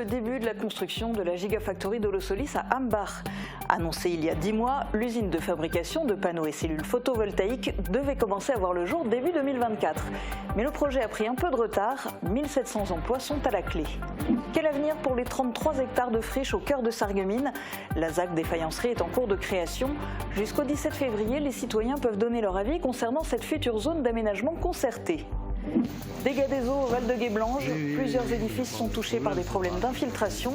le début de la construction de la Gigafactory d'Holosolis à Ambach. Annoncée il y a 10 mois, l'usine de fabrication de panneaux et cellules photovoltaïques devait commencer à voir le jour début 2024. Mais le projet a pris un peu de retard, 1700 emplois sont à la clé. Quel avenir pour les 33 hectares de friches au cœur de Sarreguemines? La ZAC des faïenceries est en cours de création. Jusqu'au 17 février, les citoyens peuvent donner leur avis concernant cette future zone d'aménagement concerté. Dégâts des eaux au Val de Guéblange, plusieurs édifices sont touchés par des problèmes d'infiltration,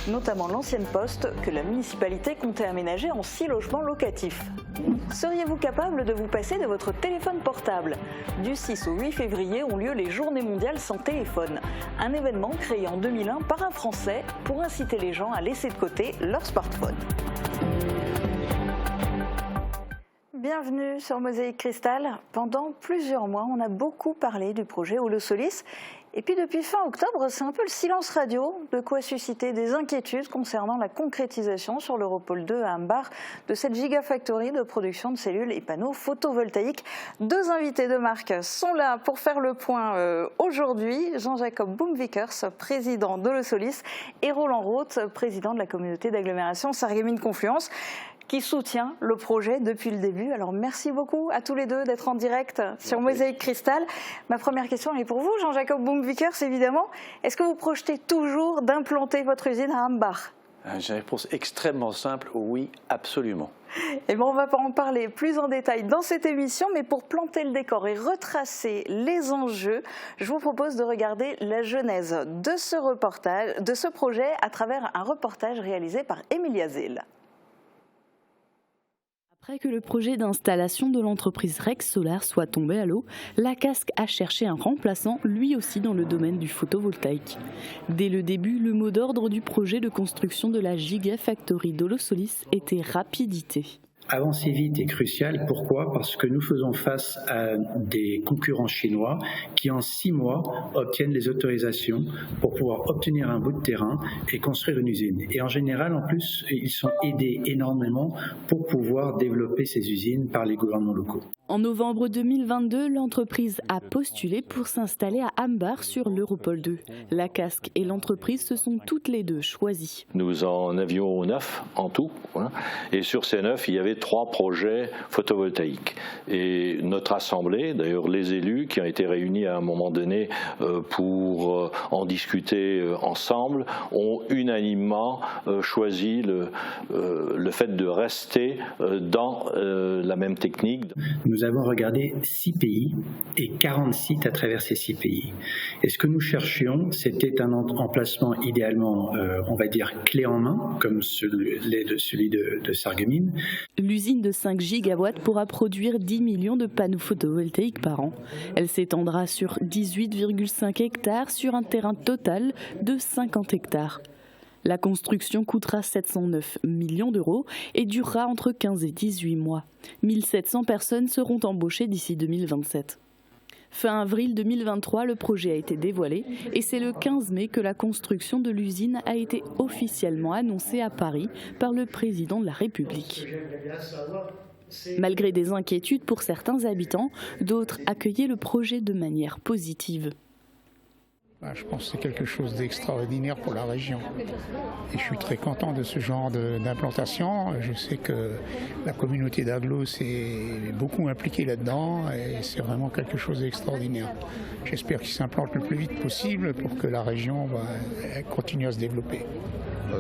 notamment l'ancienne poste que la municipalité comptait aménager en 6 logements locatifs. Seriez-vous capable de vous passer de votre téléphone portable? Du 6 au 8 février ont lieu les Journées mondiales sans téléphone, un événement créé en 2001 par un Français pour inciter les gens à laisser de côté leur smartphone. Bienvenue sur Mosaïque Cristal. Pendant plusieurs mois, on a beaucoup parlé du projet Holosolis. Et puis depuis fin octobre, c'est un peu le silence radio, de quoi susciter des inquiétudes concernant la concrétisation sur l'Europole 2 à Ambach de cette gigafactory de production de cellules et panneaux photovoltaïques. 2 invités de marque sont là pour faire le point aujourd'hui. Jean-Jacob Boomvikers, président d'Holosolis, et Roland Roth, président de la communauté d'agglomération Sarreguemines-Confluence, qui soutient le projet depuis le début. Alors merci beaucoup à tous les deux d'être en direct sur Mosaïque Cristal. Ma première question est pour vous, Jean-Jacob Boomvikers, évidemment. Est-ce que vous projetez toujours d'implanter votre usine à Ambach? J'ai une réponse extrêmement simple, oui, absolument. Et on va en parler plus en détail dans cette émission, mais pour planter le décor et retracer les enjeux, je vous propose de regarder la genèse de ce projet à travers un reportage réalisé par Emilia Zell. Après que le projet d'installation de l'entreprise Rex Solar soit tombé à l'eau, la Casque a cherché un remplaçant, lui aussi dans le domaine du photovoltaïque. Dès le début, le mot d'ordre du projet de construction de la Gigafactory d'Holosolis était rapidité. Avancer vite est crucial. Pourquoi? Parce que nous faisons face à des concurrents chinois qui en 6 mois obtiennent les autorisations pour pouvoir obtenir un bout de terrain et construire une usine. Et en général, en plus, ils sont aidés énormément pour pouvoir développer ces usines par les gouvernements locaux. En novembre 2022, l'entreprise a postulé pour s'installer à Ambach sur l'Europole 2. La Casque et l'entreprise se sont toutes les deux choisies. Nous en avions 9 en tout, et sur ces 9, il y avait 3 projets photovoltaïques. Et notre assemblée, d'ailleurs les élus qui ont été réunis à un moment donné pour en discuter ensemble, ont unanimement choisi le fait de rester dans la même technique. Nous avons regardé 6 pays et 40 sites à travers ces 6 pays. Et ce que nous cherchions, c'était un emplacement idéalement, on va dire, clé en main, comme celui de Sarreguemines. L'usine de 5 gigawatts pourra produire 10 millions de panneaux photovoltaïques par an. Elle s'étendra sur 18,5 hectares sur un terrain total de 50 hectares. La construction coûtera 709 millions d'euros et durera entre 15 et 18 mois. 1700 personnes seront embauchées d'ici 2027. Fin avril 2023, le projet a été dévoilé et c'est le 15 mai que la construction de l'usine a été officiellement annoncée à Paris par le président de la République. Malgré des inquiétudes pour certains habitants, d'autres accueillaient le projet de manière positive. Je pense que c'est quelque chose d'extraordinaire pour la région. Et je suis très content de ce genre d'implantation. Je sais que la communauté d'Agglo s'est beaucoup impliquée là-dedans et c'est vraiment quelque chose d'extraordinaire. J'espère qu'il s'impplante le plus vite possible pour que la région continue à se développer.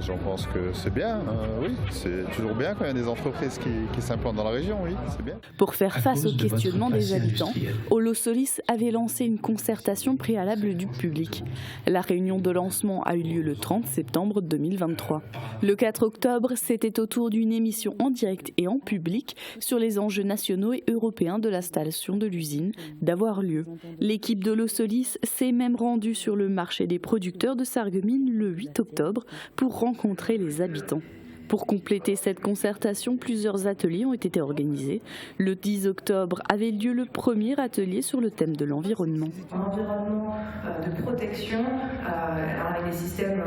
J'en pense que c'est bien, oui, c'est toujours bien quand il y a des entreprises qui s'implantent dans la région, oui, c'est bien. Pour faire face aux questionnements des habitants, Holosolis avait lancé une concertation préalable du public. La réunion de lancement a eu lieu le 30 septembre 2023. Le 4 octobre, c'était au tour d'une émission en direct et en public sur les enjeux nationaux et européens de l'installation de l'usine d'avoir lieu. L'équipe d'Holosolis s'est même rendue sur le marché des producteurs de Sarreguemines le 8 octobre pour rencontrer les habitants. Pour compléter cette concertation, plusieurs ateliers ont été organisés. Le 10 octobre avait lieu le premier atelier sur le thème de l'environnement. Environnement de protection, avec des systèmes,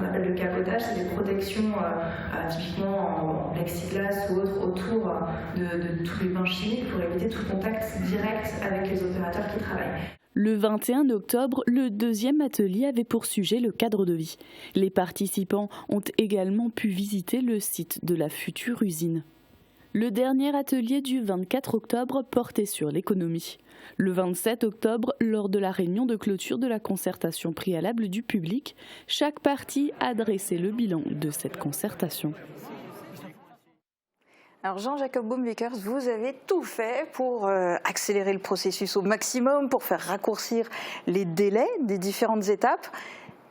on appelle le capotage, c'est des protections typiquement en plexiglas ou autres autour de tous les bains chimiques pour éviter tout contact direct avec les opérateurs qui travaillent. Le 21 octobre, le deuxième atelier avait pour sujet le cadre de vie. Les participants ont également pu visiter le site de la future usine. Le dernier atelier du 24 octobre portait sur l'économie. Le 27 octobre, lors de la réunion de clôture de la concertation préalable du public, chaque partie a dressé le bilan de cette concertation. Alors Jean-Jacob Boom-Vickers, vous avez tout fait pour accélérer le processus au maximum, pour faire raccourcir les délais des différentes étapes.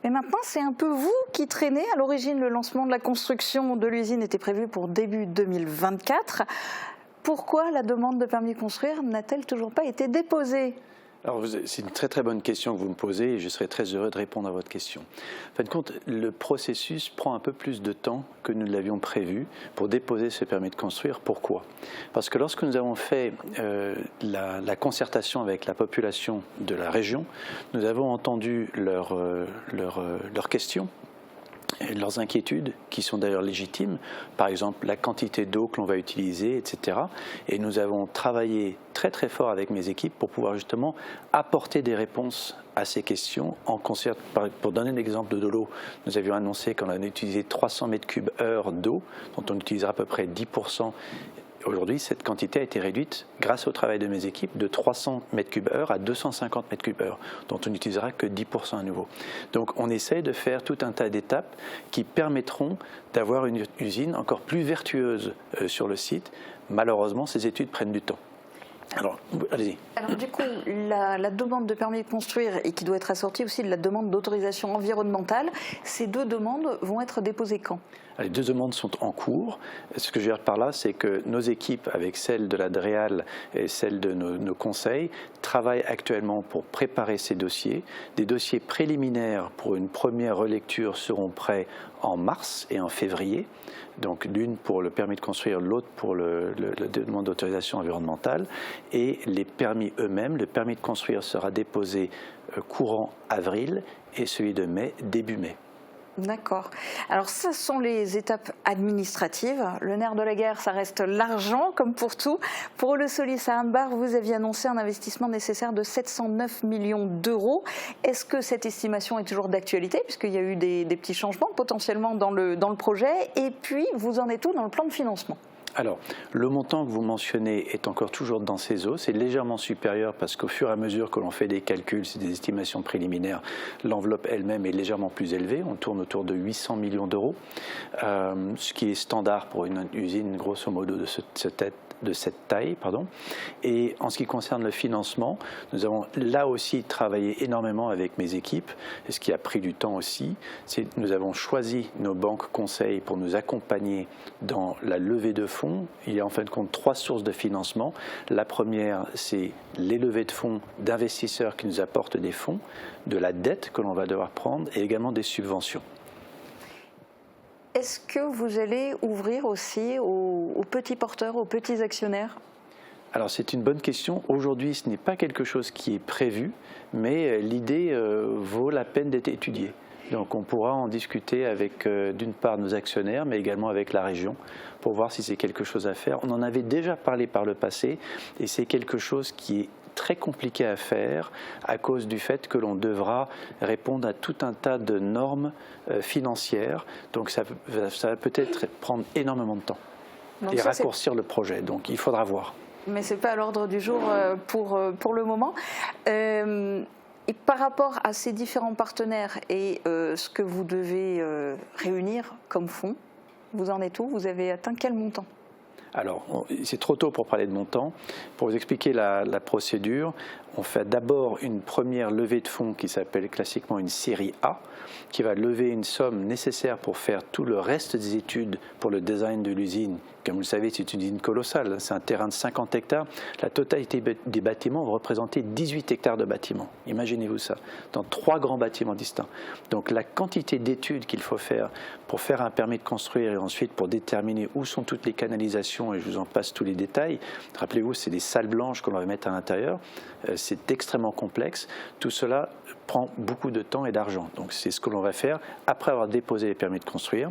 Mais maintenant, c'est un peu vous qui traînez. À l'origine, le lancement de la construction de l'usine était prévu pour début 2024. Pourquoi la demande de permis de construire n'a-t-elle toujours pas été déposée ? Alors, c'est une très très bonne question que vous me posez et je serai très heureux de répondre à votre question. En fin de compte, le processus prend un peu plus de temps que nous l'avions prévu pour déposer ce permis de construire. Pourquoi ? Parce que lorsque nous avons fait la concertation avec la population de la région, nous avons entendu leurs questions, leurs inquiétudes, qui sont d'ailleurs légitimes, par exemple la quantité d'eau que l'on va utiliser, etc. Et nous avons travaillé très très fort avec mes équipes pour pouvoir justement apporter des réponses à ces questions en concert. Pour donner l'exemple de l'eau, nous avions annoncé qu'on allait utiliser 300 m3 d'eau, dont on utilisera à peu près 10%. Aujourd'hui, cette quantité a été réduite, grâce au travail de mes équipes, de 300 m3 à 250 m3, dont on n'utilisera que 10% à nouveau. Donc on essaie de faire tout un tas d'étapes qui permettront d'avoir une usine encore plus vertueuse sur le site. Malheureusement, ces études prennent du temps. Alors, allez-y. Alors du coup, la demande de permis de construire et qui doit être assortie aussi de la demande d'autorisation environnementale, ces deux demandes vont être déposées quand ? Les deux demandes sont en cours. Ce que je veux dire par là, c'est que nos équipes, avec celles de la DREAL et celles de nos conseils, travaillent actuellement pour préparer ces dossiers. Des dossiers préliminaires pour une première relecture seront prêts en mars et en février. Donc l'une pour le permis de construire, l'autre pour la demande d'autorisation environnementale. Et les permis eux-mêmes, le permis de construire sera déposé courant avril et celui de mai, début mai. D'accord. Alors ça sont les étapes administratives. Le nerf de la guerre, ça reste l'argent, comme pour tout. Pour Holosolis à Ambach, vous aviez annoncé un investissement nécessaire de 709 millions d'euros. Est-ce que cette estimation est toujours d'actualité, puisqu'il y a eu des petits changements potentiellement dans le projet? Et puis, vous en êtes où dans le plan de financement ? Alors, le montant que vous mentionnez est encore toujours dans ces eaux. C'est légèrement supérieur parce qu'au fur et à mesure que l'on fait des calculs, c'est des estimations préliminaires, l'enveloppe elle-même est légèrement plus élevée. On tourne autour de 800 millions d'euros, ce qui est standard pour une usine grosso modo de cette taille. Et en ce qui concerne le financement, nous avons là aussi travaillé énormément avec mes équipes, et ce qui a pris du temps aussi. Nous avons choisi nos banques conseils pour nous accompagner dans la levée de fonds. Il y a en fin de compte 3 sources de financement. La première, c'est les levées de fonds d'investisseurs qui nous apportent des fonds, de la dette que l'on va devoir prendre et également des subventions. Est-ce que vous allez ouvrir aussi aux petits porteurs, aux petits actionnaires ? Alors c'est une bonne question. Aujourd'hui, ce n'est pas quelque chose qui est prévu, mais l'idée vaut la peine d'être étudiée. Donc on pourra en discuter avec d'une part nos actionnaires, mais également avec la région, pour voir si c'est quelque chose à faire. On en avait déjà parlé par le passé, et c'est quelque chose qui est très compliqué à faire à cause du fait que l'on devra répondre à tout un tas de normes financières. Donc ça va peut-être prendre énormément de temps et raccourcir le projet. Donc il faudra voir. Mais ce n'est pas à l'ordre du jour pour le moment. Et par rapport à ces différents partenaires et ce que vous devez réunir comme fonds, vous en êtes où? Vous avez atteint quel montant? Alors, c'est trop tôt pour parler de montant. Pour vous expliquer la procédure, on fait d'abord une première levée de fonds qui s'appelle classiquement une série A, qui va lever une somme nécessaire pour faire tout le reste des études pour le design de l'usine. Comme vous le savez, c'est une usine colossale, c'est un terrain de 50 hectares. La totalité des bâtiments va représenter 18 hectares de bâtiments. Imaginez-vous ça, dans 3 grands bâtiments distincts. Donc la quantité d'études qu'il faut faire pour faire un permis de construire et ensuite pour déterminer où sont toutes les canalisations, et je vous en passe tous les détails. Rappelez-vous, c'est des salles blanches qu'on va mettre à l'intérieur. C'est extrêmement complexe. Tout cela prend beaucoup de temps et d'argent. Donc c'est ce que l'on va faire après avoir déposé les permis de construire.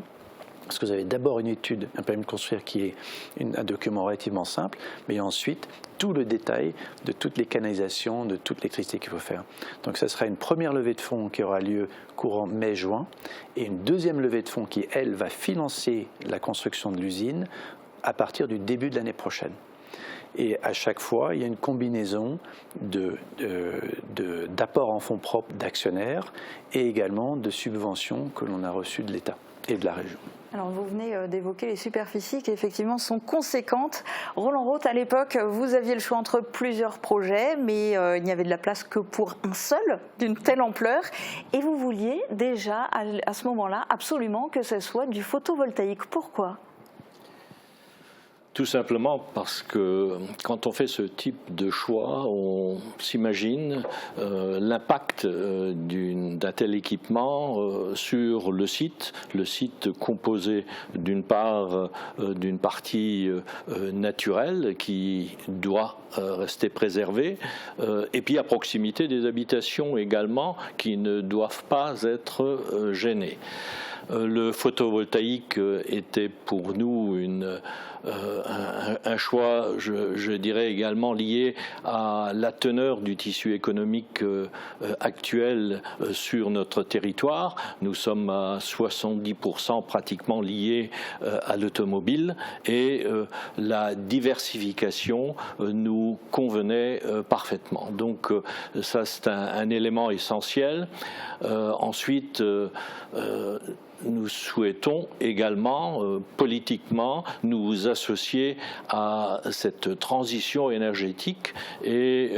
Parce que vous avez d'abord une étude, un permis de construire qui est un document relativement simple, mais ensuite tout le détail de toutes les canalisations, de toute l'électricité qu'il faut faire. Donc ça sera une première levée de fonds qui aura lieu courant mai-juin, et une deuxième levée de fonds qui, elle, va financer la construction de l'usine à partir du début de l'année prochaine. Et à chaque fois, il y a une combinaison d'apports en fonds propres d'actionnaires et également de subventions que l'on a reçues de l'État et de la région. Alors vous venez d'évoquer les superficies qui effectivement sont conséquentes. Roland Roth, à l'époque, vous aviez le choix entre plusieurs projets, mais il n'y avait de la place que pour un seul, d'une telle ampleur. Et vous vouliez déjà, à ce moment-là, absolument que ce soit du photovoltaïque. Pourquoi ? Tout simplement parce que quand on fait ce type de choix, on s'imagine l'impact d'un tel équipement sur le site composé d'une part d'une partie naturelle qui doit rester préservée, et puis à proximité des habitations également qui ne doivent pas être gênées. Le photovoltaïque était pour nous un choix, je dirais également lié à la teneur du tissu économique actuel sur notre territoire. Nous sommes à 70% pratiquement liés à l'automobile, et la diversification nous convenait parfaitement. Donc ça, c'est un élément essentiel. Ensuite, nous souhaitons également, politiquement, nous associer à cette transition énergétique, et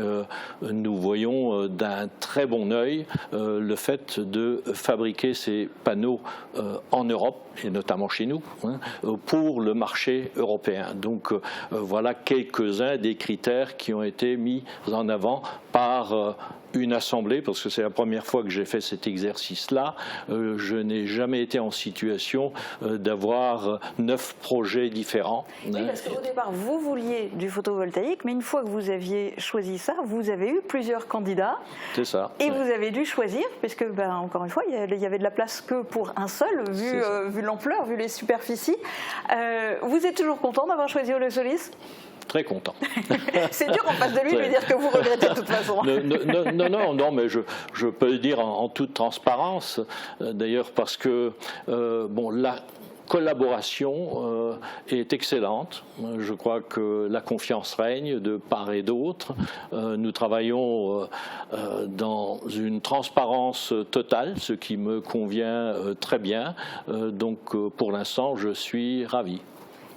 nous voyons d'un très bon œil le fait de fabriquer ces panneaux en Europe, et notamment chez nous, pour le marché européen. Donc voilà quelques-uns des critères qui ont été mis en avant par une assemblée, parce que c'est la première fois que j'ai fait cet exercice-là. Je n'ai jamais été en situation d'avoir 9 projets différents. Oui, parce qu'au départ, vous vouliez du photovoltaïque, mais une fois que vous aviez choisi ça, vous avez eu plusieurs candidats. C'est ça. Et vous avez dû choisir, puisque, encore une fois, il y avait de la place que pour un seul, vu l'ampleur, vu les superficies. Vous êtes toujours content d'avoir choisi Holosolis ? Très content. C'est dur en face de lui de lui dire que vous regrettez de toute façon. Non, mais je peux le dire en toute transparence, d'ailleurs, parce que la collaboration est excellente. Je crois que la confiance règne de part et d'autre. Nous travaillons dans une transparence totale, ce qui me convient très bien. Donc pour l'instant, je suis ravi.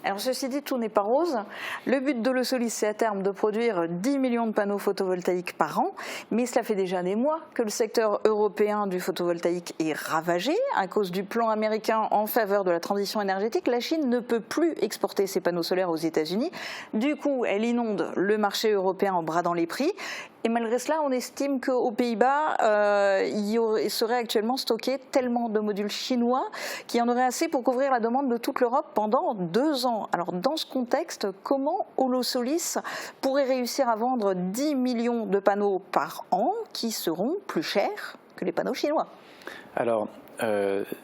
Alors ceci dit, tout n'est pas rose. Le but d'Holosolis, c'est à terme de produire 10 millions de panneaux photovoltaïques par an, mais cela fait déjà des mois que le secteur européen du photovoltaïque est ravagé. À cause du plan américain en faveur de la transition énergétique, la Chine ne peut plus exporter ses panneaux solaires aux États-Unis. Du coup, elle inonde le marché européen en bradant les prix. Et malgré cela, on estime qu'aux Pays-Bas, il serait actuellement stocké tellement de modules chinois qu'il y en aurait assez pour couvrir la demande de toute l'Europe pendant 2 ans. Alors dans ce contexte, comment Holosolis pourrait réussir à vendre 10 millions de panneaux par an qui seront plus chers que les panneaux chinois ? Alors,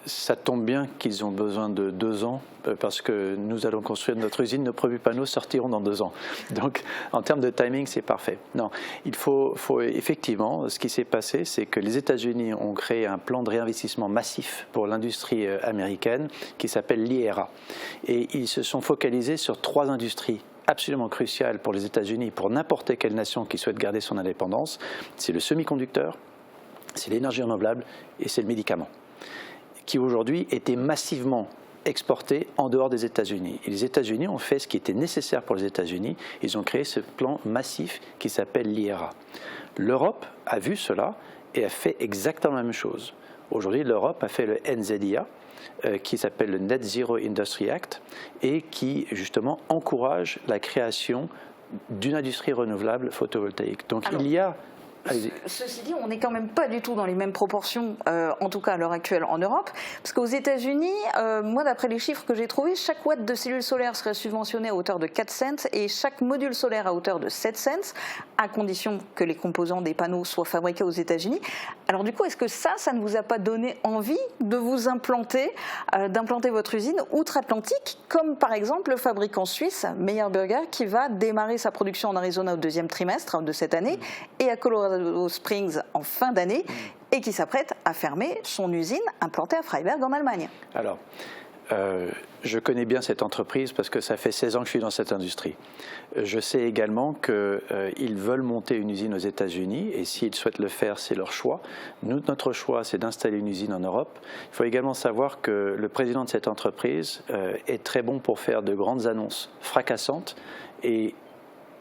ça tombe bien qu'ils ont besoin de 2 ans, parce que nous allons construire notre usine, nos premiers panneaux sortiront dans 2 ans. Donc, en termes de timing, c'est parfait. Non, il faut effectivement, ce qui s'est passé, c'est que les États-Unis ont créé un plan de réinvestissement massif pour l'industrie américaine qui s'appelle l'IRA. Et ils se sont focalisés sur 3 industries absolument cruciales pour les États-Unis, pour n'importe quelle nation qui souhaite garder son indépendance. C'est le semi-conducteur, c'est l'énergie renouvelable et c'est le médicament, qui aujourd'hui était massivement exporté en dehors des États-Unis. Et les États-Unis ont fait ce qui était nécessaire pour les États-Unis. Ils ont créé ce plan massif qui s'appelle l'IRA. L'Europe a vu cela et a fait exactement la même chose. Aujourd'hui, l'Europe a fait le NZIA, qui s'appelle le Net Zero Industry Act, et qui justement encourage la création d'une industrie renouvelable photovoltaïque. Donc il y a... Ceci dit, on n'est quand même pas du tout dans les mêmes proportions, en tout cas à l'heure actuelle en Europe, parce qu'aux États-Unis, moi d'après les chiffres que j'ai trouvés, chaque watt de cellule solaire serait subventionné à hauteur de 4 cents et chaque module solaire à hauteur de 7 cents, à condition que les composants des panneaux soient fabriqués aux États-Unis. Alors du coup, est-ce que ça ne vous a pas donné envie de vous implanter, d'implanter votre usine outre-Atlantique, comme par exemple le fabricant suisse Meyer Burger, qui va démarrer sa production en Arizona au 2e trimestre de cette année et à Colorado Springs en fin d'année, et qui s'apprête à fermer son usine implantée à Freiberg en Allemagne? Alors, je connais bien cette entreprise parce que ça fait 16 ans que je suis dans cette industrie. Je sais également qu'ils veulent monter une usine aux États-Unis et s'ils souhaitent le faire, c'est leur choix. Notre choix, c'est d'installer une usine en Europe. Il faut également savoir que le président de cette entreprise est très bon pour faire de grandes annonces fracassantes et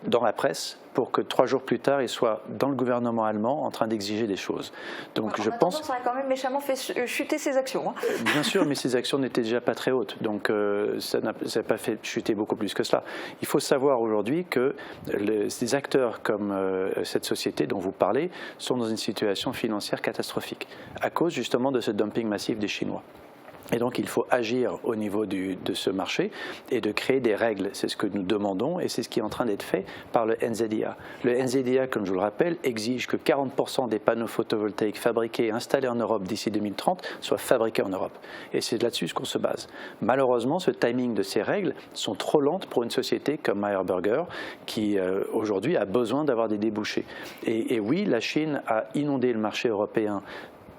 dans la presse pour que 3 jours plus tard, il soit dans le gouvernement allemand en train d'exiger des choses. Donc je pense que ça a quand même méchamment fait chuter ses actions. Hein. Bien sûr, mais ses actions n'étaient déjà pas très hautes, donc ça n'a pas fait chuter beaucoup plus que cela. Il faut savoir aujourd'hui que ces acteurs comme cette société dont vous parlez sont dans une situation financière catastrophique à cause justement de ce dumping massif des Chinois. Et donc il faut agir au niveau de ce marché et de créer des règles. C'est ce que nous demandons et c'est ce qui est en train d'être fait par le NZIA. Le NZIA, comme je vous le rappelle, exige que 40% des panneaux photovoltaïques fabriqués et installés en Europe d'ici 2030 soient fabriqués en Europe. Et c'est là-dessus qu'on se base. Malheureusement, ce timing de ces règles sont trop lentes pour une société comme Meyer Burger qui aujourd'hui a besoin d'avoir des débouchés. Et oui, la Chine a inondé le marché européen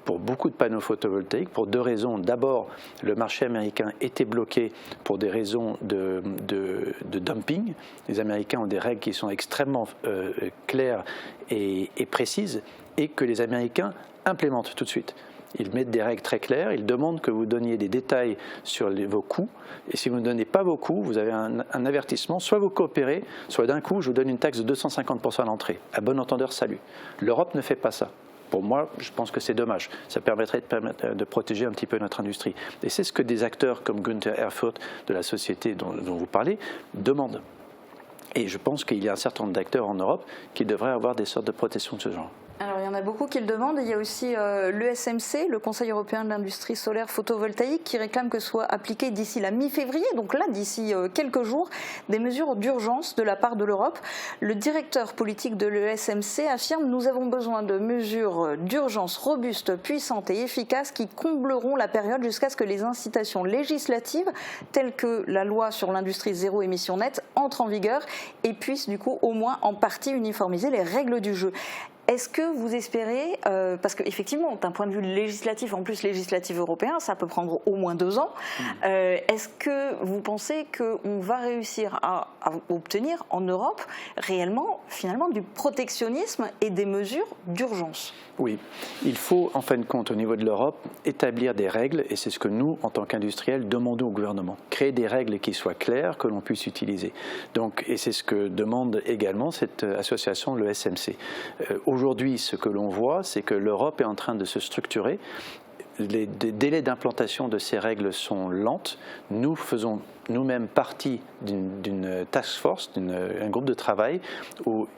pour beaucoup de panneaux photovoltaïques, pour 2 raisons. D'abord, le marché américain était bloqué pour des raisons de dumping. Les Américains ont des règles qui sont extrêmement claires et précises et que les Américains implémentent tout de suite. Ils mettent des règles très claires, ils demandent que vous donniez des détails sur vos coûts, et si vous ne donnez pas vos coûts, vous avez un avertissement, soit vous coopérez, soit d'un coup je vous donne une taxe de 250% à l'entrée. À bon entendeur, salut. L'Europe ne fait pas ça. Pour moi, je pense que c'est dommage. Ça permettrait de protéger un petit peu notre industrie. Et c'est ce que des acteurs comme Günther Erfurt, de la société dont vous parlez, demandent. Et je pense qu'il y a un certain nombre d'acteurs en Europe qui devraient avoir des sortes de protection de ce genre. Alors il y en a beaucoup qui le demandent. Il y a aussi l'ESMC, le Conseil européen de l'industrie solaire photovoltaïque, qui réclame que soient appliquées d'ici la mi-février, donc là d'ici quelques jours, des mesures d'urgence de la part de l'Europe. Le directeur politique de l'ESMC affirme: nous avons besoin de mesures d'urgence robustes, puissantes et efficaces qui combleront la période jusqu'à ce que les incitations législatives, telles que la loi sur l'industrie zéro émission nette, entrent en vigueur et puissent du coup au moins en partie uniformiser les règles du jeu. Est-ce que vous espérez, parce qu'effectivement, d'un point de vue législatif, en plus législatif européen, ça peut prendre au moins 2 ans, est-ce que vous pensez qu'on va réussir à obtenir en Europe réellement, finalement, du protectionnisme et des mesures d'urgence? Oui, il faut en fin de compte au niveau de l'Europe établir des règles et c'est ce que nous, en tant qu'industriels, demandons au gouvernement. Créer des règles qui soient claires, que l'on puisse utiliser. Donc, et c'est ce que demande également cette association, le SMC. Aujourd'hui, ce que l'on voit, c'est que l'Europe est en train de se structurer. Les délais d'implantation de ces règles sont lentes. Nous faisons nous-mêmes partie d'une task force, un groupe de travail,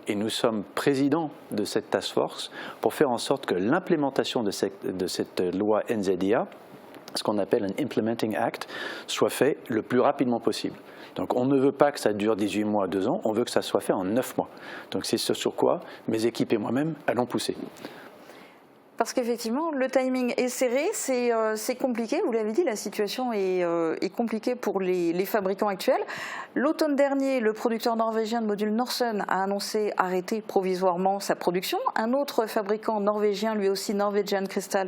et nous sommes présidents de cette task force pour faire en sorte que l'implémentation de cette loi NZIA, ce qu'on appelle un Implementing Act, soit fait le plus rapidement possible. Donc on ne veut pas que ça dure 18 mois, 2 ans, on veut que ça soit fait en 9 mois. Donc c'est ce sur quoi mes équipes et moi-même allons pousser. Parce qu'effectivement, le timing est serré, c'est compliqué. Vous l'avez dit, la situation est compliquée pour les fabricants actuels. L'automne dernier, le producteur norvégien de modules Norsun a annoncé arrêter provisoirement sa production. Un autre fabricant norvégien, lui aussi Norwegian Crystal,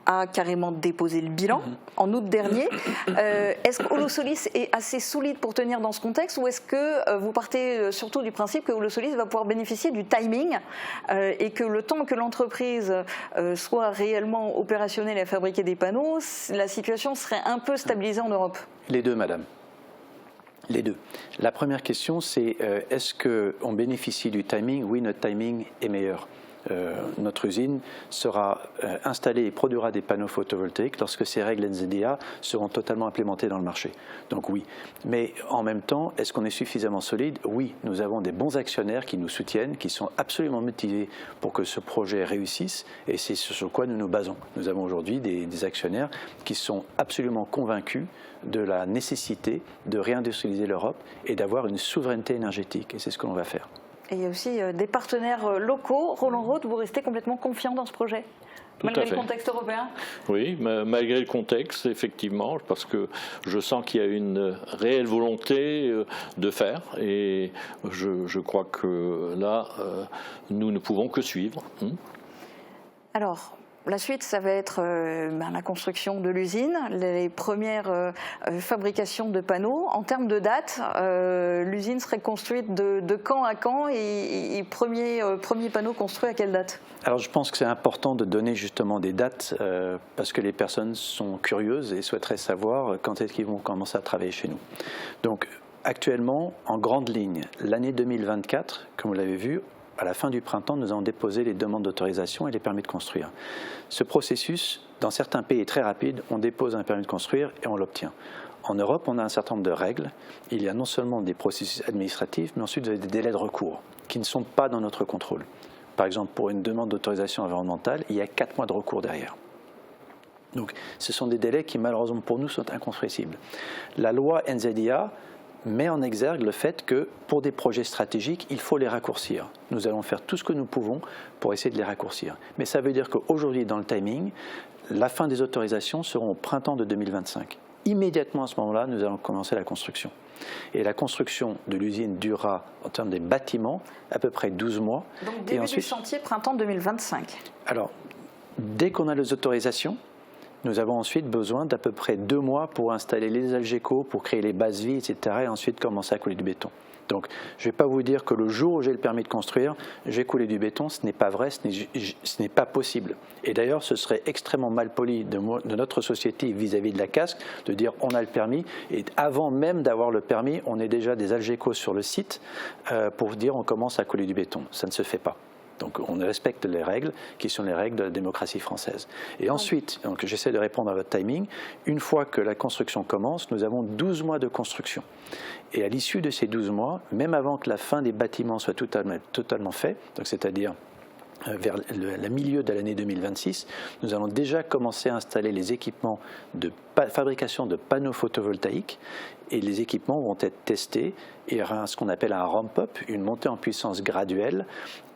a carrément déposé le bilan en août dernier. Est-ce que Holosolis est assez solide pour tenir dans ce contexte, ou est-ce que vous partez surtout du principe que Holosolis va pouvoir bénéficier du timing et que le temps que l'entreprise soit réellement opérationnel à fabriquer des panneaux, la situation serait un peu stabilisée en Europe? Les deux, madame. Les deux. La première question, c'est est-ce qu'on bénéficie du timing? Oui, notre timing est meilleur. Notre usine sera installée et produira des panneaux photovoltaïques lorsque ces règles NZIA seront totalement implémentées dans le marché. Donc oui. Mais en même temps, est-ce qu'on est suffisamment solide? Oui, nous avons des bons actionnaires qui nous soutiennent, qui sont absolument motivés pour que ce projet réussisse, et c'est sur quoi nous nous basons. Nous avons aujourd'hui des actionnaires qui sont absolument convaincus de la nécessité de réindustrialiser l'Europe et d'avoir une souveraineté énergétique, et c'est ce que l'on va faire. Et il y a aussi des partenaires locaux. Roland Roth, vous restez complètement confiant dans ce projet ? Malgré le contexte européen ? Oui, malgré le contexte, effectivement, parce que je sens qu'il y a une réelle volonté de faire et je crois que là, nous ne pouvons que suivre. Alors, la suite, ça va être la construction de l'usine, les premières fabrications de panneaux. En termes de date, l'usine serait construite de quand à quand et premier panneau construit à quelle date ? Alors je pense que c'est important de donner justement des dates parce que les personnes sont curieuses et souhaiteraient savoir quand est-ce qu'ils vont commencer à travailler chez nous. Donc actuellement, en grande ligne, l'année 2024, comme vous l'avez vu, à la fin du printemps, nous allons déposer les demandes d'autorisation et les permis de construire. Ce processus, dans certains pays, est très rapide. On dépose un permis de construire et on l'obtient. En Europe, on a un certain nombre de règles. Il y a non seulement des processus administratifs, mais ensuite des délais de recours qui ne sont pas dans notre contrôle. Par exemple, pour une demande d'autorisation environnementale, il y a 4 mois de recours derrière. Donc, ce sont des délais qui, malheureusement pour nous, sont incompressibles. La loi NZIA met en exergue le fait que pour des projets stratégiques, il faut les raccourcir. Nous allons faire tout ce que nous pouvons pour essayer de les raccourcir. Mais ça veut dire qu'aujourd'hui, dans le timing, la fin des autorisations seront au printemps de 2025. Immédiatement à ce moment-là, nous allons commencer la construction. Et la construction de l'usine durera, en termes des bâtiments, à peu près 12 mois. Donc début du chantier, printemps 2025. Alors, dès qu'on a les autorisations, nous avons ensuite besoin d'à peu près 2 mois pour installer les algécos, pour créer les bases vies, etc. et ensuite commencer à couler du béton. Donc, je ne vais pas vous dire que le jour où j'ai le permis de construire, j'ai coulé du béton, ce n'est pas vrai, ce n'est pas possible. Et d'ailleurs, ce serait extrêmement mal poli de notre société vis-à-vis de la casque de dire on a le permis et avant même d'avoir le permis, on est déjà des algécos sur le site pour dire on commence à couler du béton. Ça ne se fait pas. Donc on respecte les règles qui sont les règles de la démocratie française. Et ensuite, donc j'essaie de répondre à votre timing, une fois que la construction commence, nous avons 12 mois de construction. Et à l'issue de ces 12 mois, même avant que la fin des bâtiments soit totalement fait, c'est-à-dire vers le milieu de l'année 2026, nous allons déjà commencer à installer les équipements de fabrication de panneaux photovoltaïques et les équipements vont être testés et il y aura ce qu'on appelle un ramp-up, une montée en puissance graduelle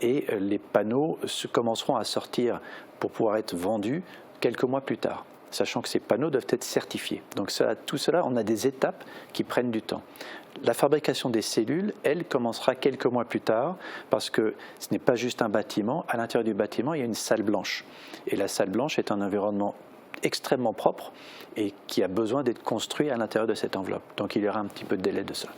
et les panneaux commenceront à sortir pour pouvoir être vendus quelques mois plus tard, sachant que ces panneaux doivent être certifiés. Donc tout cela, on a des étapes qui prennent du temps. La fabrication des cellules, elle, commencera quelques mois plus tard parce que ce n'est pas juste un bâtiment. À l'intérieur du bâtiment, il y a une salle blanche. Et la salle blanche est un environnement extrêmement propre et qui a besoin d'être construit à l'intérieur de cette enveloppe. Donc il y aura un petit peu de délai de ça.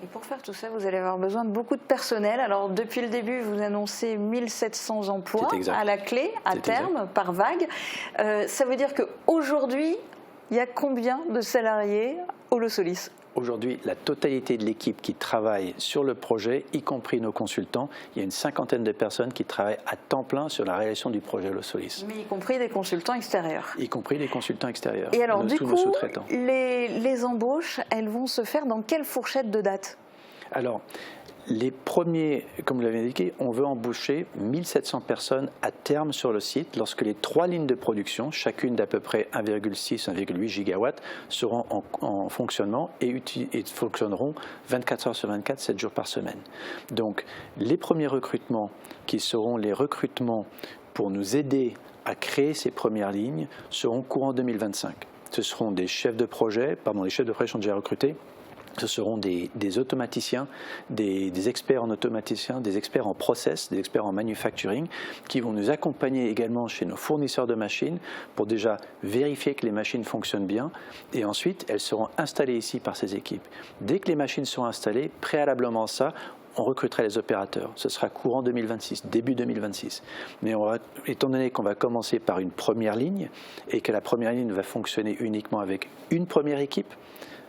Et pour faire tout ça, vous allez avoir besoin de beaucoup de personnel. Alors depuis le début, vous annoncez 1700 emplois à la clé, à terme, par vague. Ça veut dire qu'aujourd'hui, il y a combien de salariés au Holosolis ? Aujourd'hui, la totalité de l'équipe qui travaille sur le projet, y compris nos consultants, il y a une 50aine de personnes qui travaillent à temps plein sur la réalisation du projet Holosolis. Mais y compris des consultants extérieurs. Y compris des consultants extérieurs. Et alors du coup, les embauches, elles vont se faire dans quelle fourchette de date ? Alors, les premiers, comme vous l'avez indiqué, on veut embaucher 1700 personnes à terme sur le site lorsque les 3 lignes de production, chacune d'à peu près 1,6-1,8 gigawatts, seront en fonctionnement et fonctionneront 24 heures sur 24, 7 jours par semaine. Donc, les premiers recrutements qui seront les recrutements pour nous aider à créer ces premières lignes seront courant 2025. Ce seront des chefs de projet, les chefs de projet sont déjà recrutés. Ce seront des automaticiens, des experts en automaticien, des experts en process, des experts en manufacturing qui vont nous accompagner également chez nos fournisseurs de machines pour déjà vérifier que les machines fonctionnent bien et ensuite elles seront installées ici par ces équipes. Dès que les machines sont installées, préalablement à ça, on recruterait les opérateurs. Ce sera courant 2026, début 2026. Mais étant donné qu'on va commencer par une première ligne et que la première ligne va fonctionner uniquement avec une première équipe,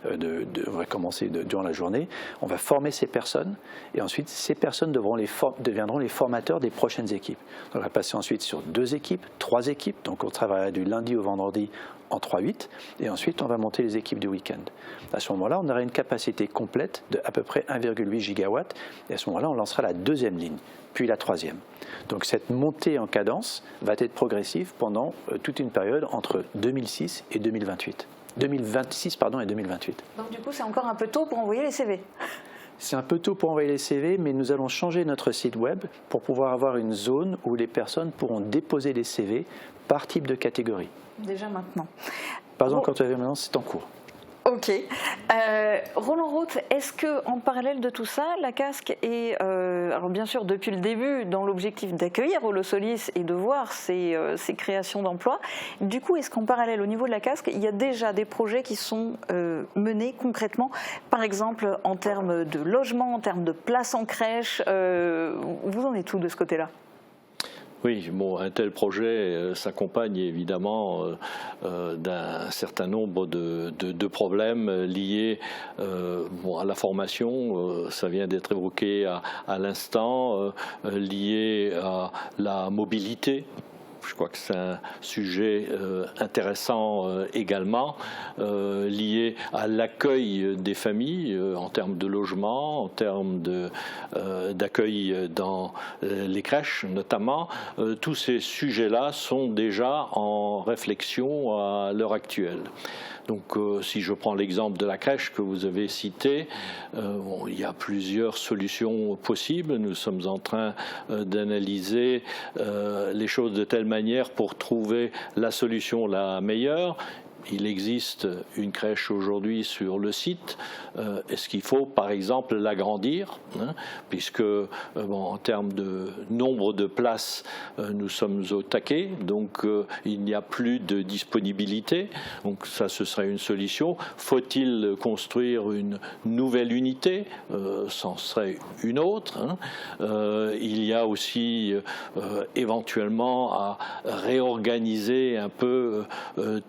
on va commencer durant la journée, on va former ces personnes et ensuite ces personnes deviendront les formateurs des prochaines équipes. Donc on va passer ensuite sur 2 équipes, 3 équipes, donc on travaillera du lundi au vendredi en 3-8 et ensuite on va monter les équipes du week-end. À ce moment-là, on aura une capacité complète de à peu près 1,8 gigawatts et à ce moment-là, on lancera la 2e ligne, puis la 3e. Donc cette montée en cadence va être progressive pendant toute une période entre 2026 et 2028. Donc du coup, c'est encore un peu tôt pour envoyer les CV. C'est un peu tôt pour envoyer les CV, mais nous allons changer notre site web pour pouvoir avoir une zone où les personnes pourront déposer les CV par type de catégorie. Déjà maintenant. Par exemple, quand maintenant, c'est en cours. Ok. Roland Roth, est-ce qu'en parallèle de tout ça, la Casques est, alors bien sûr depuis le début, dans l'objectif d'accueillir Holosolis et de voir ces créations d'emplois, du coup, est-ce qu'en parallèle, au niveau de la Casques, il y a déjà des projets qui sont menés concrètement, par exemple en termes de logement, en termes de places en crèche, vous en êtes où de ce côté-là ? Oui, bon, un tel projet s'accompagne évidemment d'un certain nombre de problèmes liés à la formation, ça vient d'être évoqué à l'instant, liés à la mobilité. Je crois que c'est un sujet intéressant également, lié à l'accueil des familles en termes de logement, en termes d'accueil dans les crèches notamment. Tous ces sujets-là sont déjà en réflexion à l'heure actuelle. Donc si je prends l'exemple de la crèche que vous avez cité, il y a plusieurs solutions possibles. Nous sommes en train d'analyser les choses de telle manière pour trouver la solution la meilleure. Il existe une crèche aujourd'hui sur le site. Est-ce qu'il faut, par exemple, l'agrandir, puisque, en termes de nombre de places, nous sommes au taquet, donc il n'y a plus de disponibilité. Donc ça, ce serait une solution. Faut-il construire une nouvelle unité? C'en serait une autre. Il y a aussi éventuellement à réorganiser un peu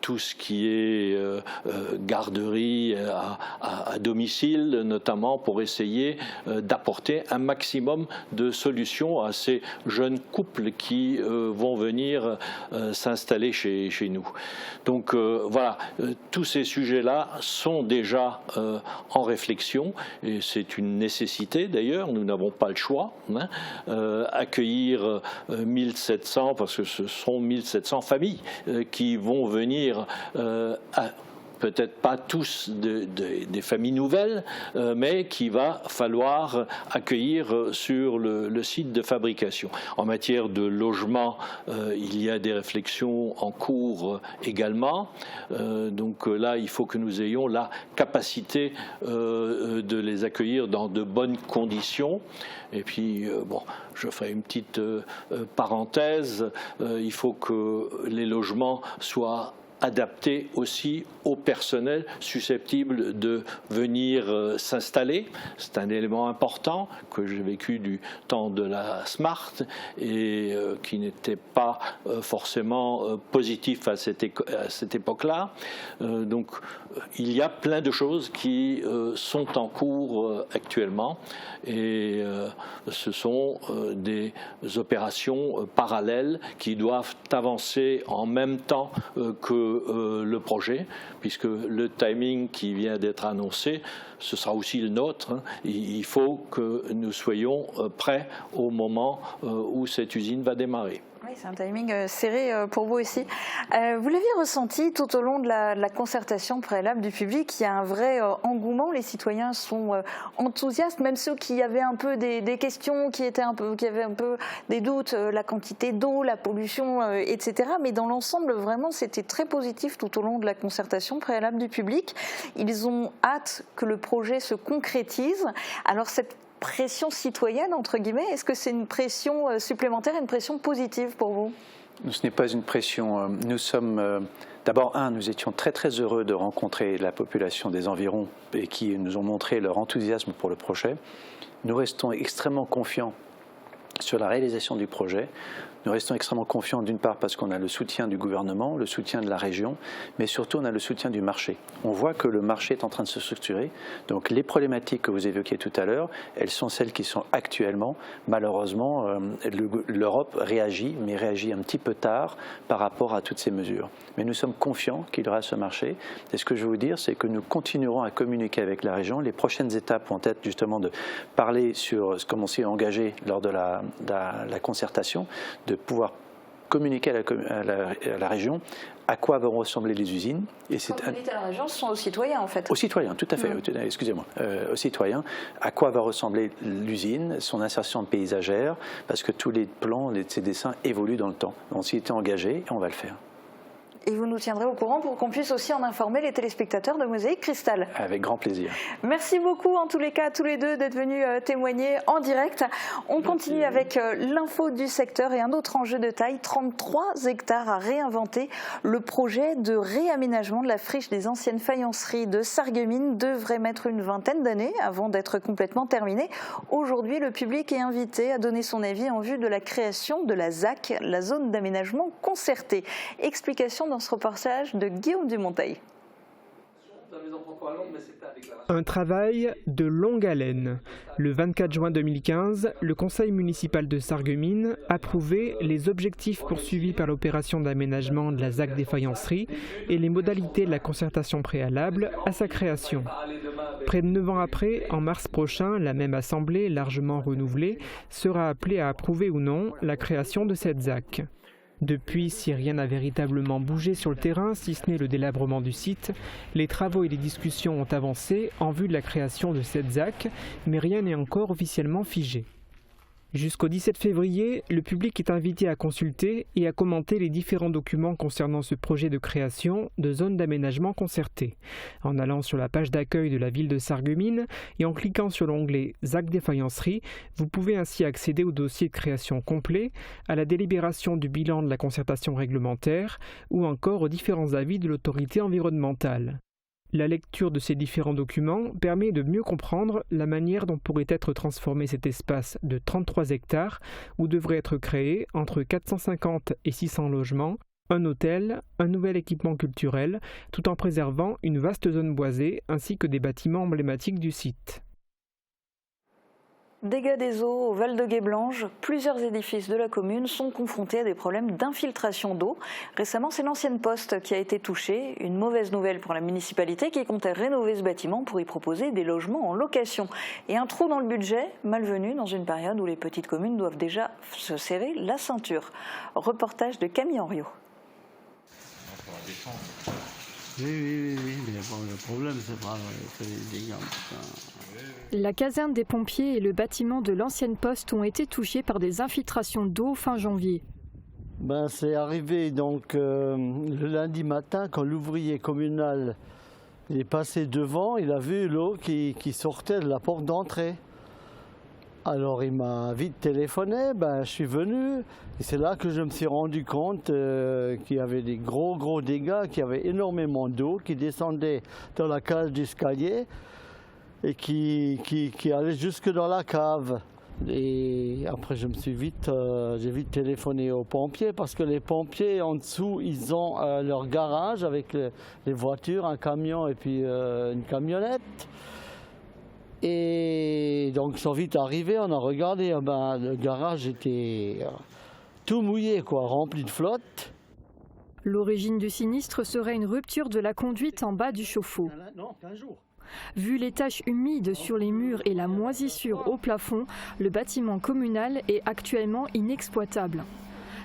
tout ce qui est garderie à domicile, notamment pour essayer d'apporter un maximum de solutions à ces jeunes couples qui vont venir s'installer chez nous. Donc voilà, tous ces sujets-là sont déjà en réflexion et c'est une nécessité d'ailleurs, nous n'avons pas le choix. Accueillir 1700, parce que ce sont 1700 familles qui vont venir peut-être pas tous des familles nouvelles, mais qu'il va falloir accueillir sur le site de fabrication. En matière de logement, il y a des réflexions en cours également. Donc là, il faut que nous ayons la capacité de les accueillir dans de bonnes conditions. Et puis, je ferai une petite parenthèse. Il faut que les logements soient adapté aussi au personnel susceptible de venir s'installer. C'est un élément important que j'ai vécu du temps de la Smart et qui n'était pas forcément positif à cette époque-là. Donc il y a plein de choses qui sont en cours actuellement et ce sont des opérations parallèles qui doivent avancer en même temps que le projet, puisque le timing qui vient d'être annoncé, ce sera aussi le nôtre. Il faut que nous soyons prêts au moment où cette usine va démarrer. Oui, c'est un timing serré pour vous aussi. Vous l'aviez ressenti tout au long de la concertation préalable du public, il y a un vrai engouement, les citoyens sont enthousiastes, même ceux qui avaient un peu des questions, qui avaient un peu des doutes, la quantité d'eau, la pollution, etc. Mais dans l'ensemble, vraiment, c'était très positif tout au long de la concertation préalable du public. Ils ont hâte que le projet se concrétise. Alors cette pression citoyenne, entre guillemets, est-ce que c'est une pression supplémentaire, une pression positive pour vous? Ce n'est pas une pression. Nous sommes, d'abord, nous étions très très heureux de rencontrer la population des environs et qui nous ont montré leur enthousiasme pour le projet. Nous restons extrêmement confiants sur la réalisation du projet. Nous restons extrêmement confiants d'une part parce qu'on a le soutien du gouvernement, le soutien de la région, mais surtout on a le soutien du marché. On voit que le marché est en train de se structurer. Donc les problématiques que vous évoquiez tout à l'heure, elles sont celles qui sont actuellement. Malheureusement, l'Europe réagit, mais réagit un petit peu tard par rapport à toutes ces mesures. Mais nous sommes confiants qu'il y aura ce marché. Et ce que je veux vous dire, c'est que nous continuerons à communiquer avec la région. Les prochaines étapes vont être justement de parler sur ce qu'on s'est engagé lors de la concertation, de pouvoir communiquer à la région à quoi vont ressembler les usines. Et c'est à la région, ce sont aux citoyens en fait. Aux citoyens, tout à fait, excusez-moi. Aux citoyens, à quoi va ressembler l'usine, son insertion paysagère, parce que tous les plans, ces dessins évoluent dans le temps. On s'y était engagé et on va le faire. Et vous nous tiendrez au courant pour qu'on puisse aussi en informer les téléspectateurs de Mosaïque Cristal. Avec grand plaisir. Merci beaucoup en tous les cas à tous les deux d'être venus témoigner en direct. On continue avec l'info du secteur et un autre enjeu de taille, 33 hectares à réinventer. Le projet de réaménagement de la friche des anciennes faïenceries de Sarreguemines devrait mettre une vingtaine d'années avant d'être complètement terminé. Aujourd'hui, le public est invité à donner son avis en vue de la création de la ZAC, la zone d'aménagement concerté. Explication dans ce reportage de Guillaume Dumonteil. Un travail de longue haleine. Le 24 juin 2015, le conseil municipal de Sarreguemines approuvait les objectifs poursuivis par l'opération d'aménagement de la ZAC des faïenceries et les modalités de la concertation préalable à sa création. Près de 9 ans après, en mars prochain, la même assemblée, largement renouvelée, sera appelée à approuver ou non la création de cette ZAC. Depuis, si rien n'a véritablement bougé sur le terrain, si ce n'est le délabrement du site, les travaux et les discussions ont avancé en vue de la création de cette ZAC, mais rien n'est encore officiellement figé. Jusqu'au 17 février, le public est invité à consulter et à commenter les différents documents concernant ce projet de création de zone d'aménagement concerté. En allant sur la page d'accueil de la ville de Sarreguemines et en cliquant sur l'onglet ZAC des faïenceries, vous pouvez ainsi accéder au dossier de création complet, à la délibération du bilan de la concertation réglementaire ou encore aux différents avis de l'autorité environnementale. La lecture de ces différents documents permet de mieux comprendre la manière dont pourrait être transformé cet espace de 33 hectares où devrait être créé entre 450 et 600 logements, un hôtel, un nouvel équipement culturel, tout en préservant une vaste zone boisée ainsi que des bâtiments emblématiques du site. Dégâts des eaux au Val de Guéblange, plusieurs édifices de la commune sont confrontés à des problèmes d'infiltration d'eau. Récemment, c'est l'ancienne poste qui a été touchée. Une mauvaise nouvelle pour la municipalité qui comptait rénover ce bâtiment pour y proposer des logements en location. Et un trou dans le budget, malvenu dans une période où les petites communes doivent déjà se serrer la ceinture. Reportage de Camille Henriot. Oui, mais bon, le problème, c'est pas les dégâts. La caserne des pompiers et le bâtiment de l'ancienne poste ont été touchés par des infiltrations d'eau fin janvier. C'est arrivé donc le lundi matin quand l'ouvrier communal est passé devant, il a vu l'eau qui sortait de la porte d'entrée. Alors il m'a vite téléphoné, je suis venu et c'est là que je me suis rendu compte qu'il y avait des gros dégâts, qu'il y avait énormément d'eau qui descendait dans la cage d'escalier et qui allait jusque dans la cave. Et après j'ai vite téléphoné aux pompiers parce que les pompiers en dessous ils ont leur garage avec les voitures, un camion et puis une camionnette. Et donc ils sont vite arrivés, on a regardé, le garage était tout mouillé, rempli de flotte. L'origine du sinistre serait une rupture de la conduite en bas du chauffe-eau. Non, 15 jours. Vu les taches humides sur les murs et la moisissure au plafond, le bâtiment communal est actuellement inexploitable.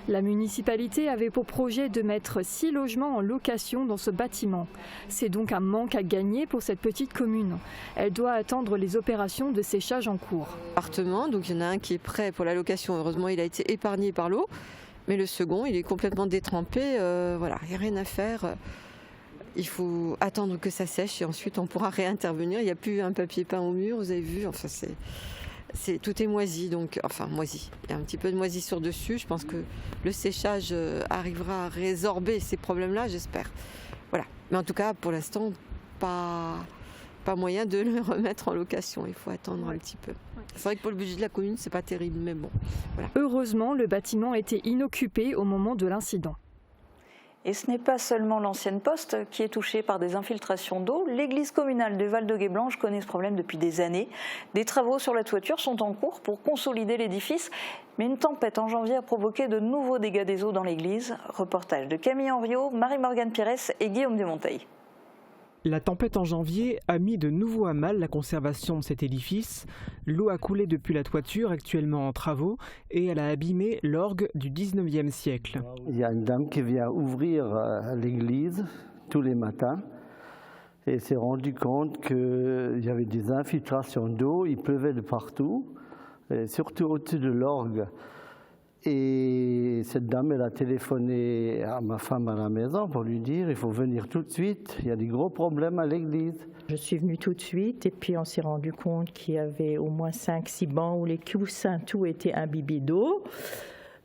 La municipalité avait pour projet de mettre 6 logements en location dans ce bâtiment. C'est donc un manque à gagner pour cette petite commune. Elle doit attendre les opérations de séchage en cours. Appartement, donc il y en a un qui est prêt pour la location. Heureusement, il a été épargné par l'eau. Mais le second, il est complètement détrempé. Voilà, il n'y a rien à faire. Il faut attendre que ça sèche et ensuite on pourra réintervenir. Il n'y a plus un papier peint au mur, vous avez vu. Enfin, tout est moisi, moisi. Il y a un petit peu de moisissure dessus. Je pense que le séchage arrivera à résorber ces problèmes-là, j'espère. Voilà. Mais en tout cas, pour l'instant, pas moyen de le remettre en location. Il faut attendre un petit peu. C'est vrai que pour le budget de la commune, c'est pas terrible, mais bon. Voilà. Heureusement, le bâtiment était inoccupé au moment de l'incident. Et ce n'est pas seulement l'ancienne poste qui est touchée par des infiltrations d'eau. L'église communale de Val de Guéblange connaît ce problème depuis des années. Des travaux sur la toiture sont en cours pour consolider l'édifice. Mais une tempête en janvier a provoqué de nouveaux dégâts des eaux dans l'église. Reportage de Camille Henriot, Marie-Morgane Pires et Guillaume Dumonteil. La tempête en janvier a mis de nouveau à mal la conservation de cet édifice. L'eau a coulé depuis la toiture, actuellement en travaux, et elle a abîmé l'orgue du 19e siècle. Il y a une dame qui vient ouvrir l'église tous les matins et s'est rendu compte qu'il y avait des infiltrations d'eau, il pleuvait de partout, et surtout au-dessus de l'orgue. Et cette dame, elle a téléphoné à ma femme à la maison pour lui dire il faut venir tout de suite, il y a des gros problèmes à l'église. Je suis venue tout de suite et puis on s'est rendu compte qu'il y avait au moins 5-6 bancs où les coussins, tout était imbibé d'eau.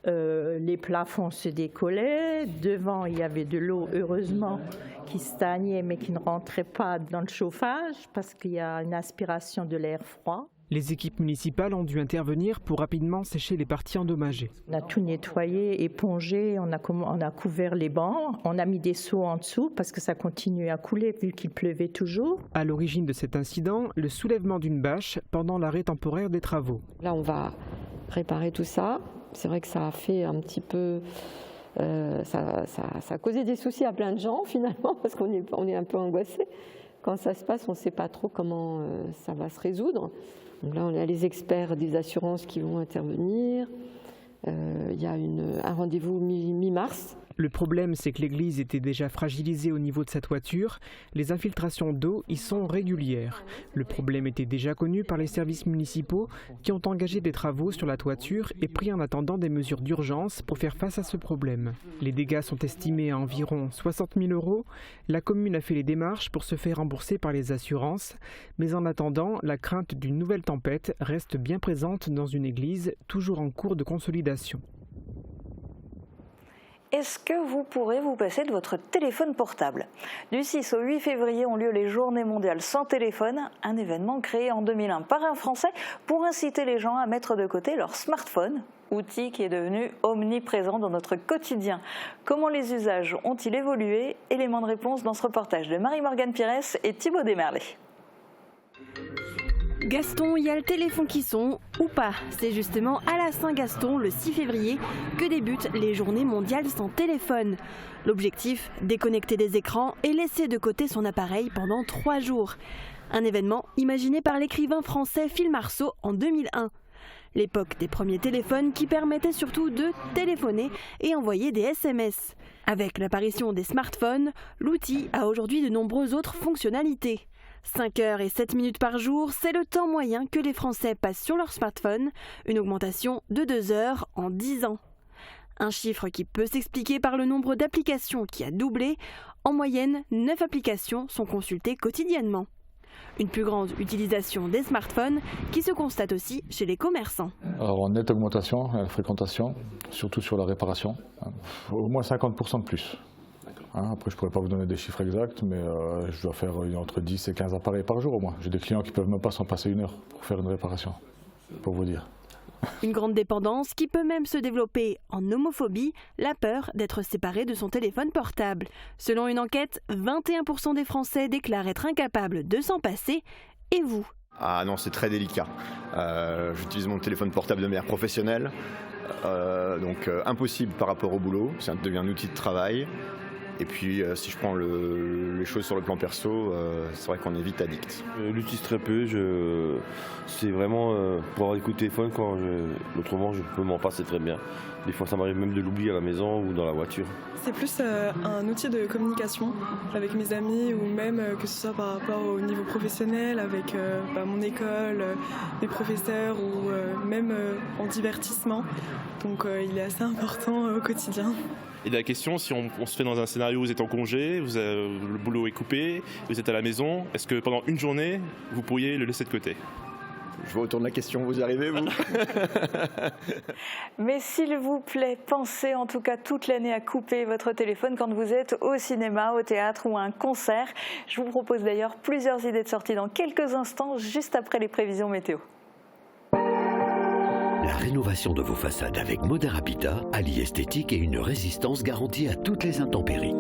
Les plafonds se décollaient, devant il y avait de l'eau, heureusement, qui stagnait mais qui ne rentrait pas dans le chauffage parce qu'il y a une aspiration de l'air froid. Les équipes municipales ont dû intervenir pour rapidement sécher les parties endommagées. On a tout nettoyé, épongé, on a couvert les bancs, on a mis des seaux en dessous parce que ça continuait à couler vu qu'il pleuvait toujours. À l'origine de cet incident, le soulèvement d'une bâche pendant l'arrêt temporaire des travaux. Là, on va réparer tout ça. C'est vrai que ça a fait un petit peu... ça a causé des soucis à plein de gens finalement parce qu'on est un peu angoissé. Quand ça se passe, on ne sait pas trop comment ça va se résoudre. Donc là, on a les experts des assurances qui vont intervenir. Il y a un rendez-vous mi-mars. Le problème, c'est que l'église était déjà fragilisée au niveau de sa toiture. Les infiltrations d'eau y sont régulières. Le problème était déjà connu par les services municipaux qui ont engagé des travaux sur la toiture et pris en attendant des mesures d'urgence pour faire face à ce problème. Les dégâts sont estimés à environ 60 000 €. La commune a fait les démarches pour se faire rembourser par les assurances. Mais en attendant, la crainte d'une nouvelle tempête reste bien présente dans une église toujours en cours de consolidation. Est-ce que vous pourrez vous passer de votre téléphone portable ? Du 6 au 8 février ont lieu les Journées mondiales sans téléphone, un événement créé en 2001 par un Français pour inciter les gens à mettre de côté leur smartphone, outil qui est devenu omniprésent dans notre quotidien. Comment les usages ont-ils évolué ? Élément de réponse dans ce reportage de Marie-Morgane Pires et Thibaut Desmerlet. Gaston, il y a le téléphone qui sonne ou pas. C'est justement à la Saint-Gaston, le 6 février, que débutent les Journées mondiales sans téléphone. L'objectif, déconnecter des écrans et laisser de côté son appareil pendant 3 jours. Un événement imaginé par l'écrivain français Phil Marceau en 2001. L'époque des premiers téléphones qui permettaient surtout de téléphoner et envoyer des SMS. Avec l'apparition des smartphones, l'outil a aujourd'hui de nombreuses autres fonctionnalités. 5 heures et 7 minutes par jour, c'est le temps moyen que les Français passent sur leur smartphone, une augmentation de 2 heures en 10 ans. Un chiffre qui peut s'expliquer par le nombre d'applications qui a doublé. En moyenne, 9 applications sont consultées quotidiennement. Une plus grande utilisation des smartphones qui se constate aussi chez les commerçants. Alors en nette augmentation, la fréquentation, surtout sur la réparation, au moins 50% de plus. Après, je ne pourrais pas vous donner des chiffres exacts, mais je dois faire entre 10 et 15 appareils par jour au moins. J'ai des clients qui ne peuvent même pas s'en passer 1 heure pour faire une réparation, pour vous dire. Une grande dépendance qui peut même se développer en homophobie, la peur d'être séparé de son téléphone portable. Selon une enquête, 21% des Français déclarent être incapables de s'en passer. Et vous ? Ah non, c'est très délicat. J'utilise mon téléphone portable de manière professionnelle, donc impossible par rapport au boulot. Ça devient un outil de travail. Et puis si je prends les choses sur le plan perso, c'est vrai qu'on est vite addict. Je l'utilise très peu, c'est vraiment pour avoir des coups de téléphone quand autrement je peux m'en passer très bien. Des fois ça m'arrive même de l'oublier à la maison ou dans la voiture. C'est plus un outil de communication avec mes amis ou même que ce soit par rapport au niveau professionnel avec mon école, mes professeurs ou même en divertissement. Donc il est assez important au quotidien. Et la question, si on se fait dans un scénario où vous êtes en congé, le boulot est coupé, vous êtes à la maison, est-ce que pendant une journée, vous pourriez le laisser de côté ? Je vous retourne la question, vous y arrivez vous ? Mais s'il vous plaît, pensez en tout cas toute l'année à couper votre téléphone quand vous êtes au cinéma, au théâtre ou à un concert. Je vous propose d'ailleurs plusieurs idées de sortie dans quelques instants, juste après les prévisions météo. La rénovation de vos façades avec Modern Habitat allie esthétique et une résistance garantie à toutes les intempéries.